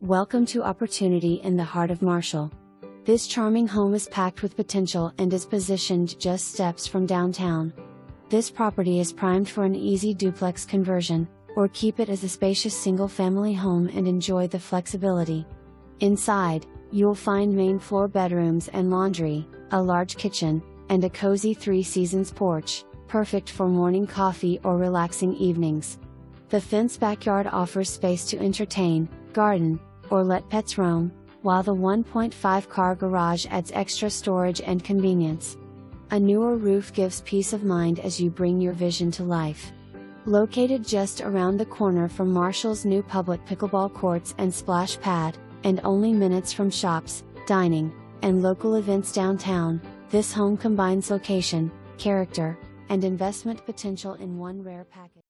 Welcome to opportunity in the heart of Marshall. This charming home is packed with potential and is positioned just steps from downtown. This property is primed for an easy duplex conversion, or keep it as a spacious single-family home and enjoy the flexibility. Inside, you'll find main floor bedrooms and laundry, a large kitchen, and a cozy three-seasons porch, perfect for morning coffee or relaxing evenings. The fenced backyard offers space to entertain, garden, or let pets roam, while the 1.5-car garage adds extra storage and convenience. A newer roof gives peace of mind as you bring your vision to life. Located just around the corner from Marshall's new public pickleball courts and splash pad, and only minutes from shops, dining, and local events downtown, this home combines location, character, and investment potential in one rare package.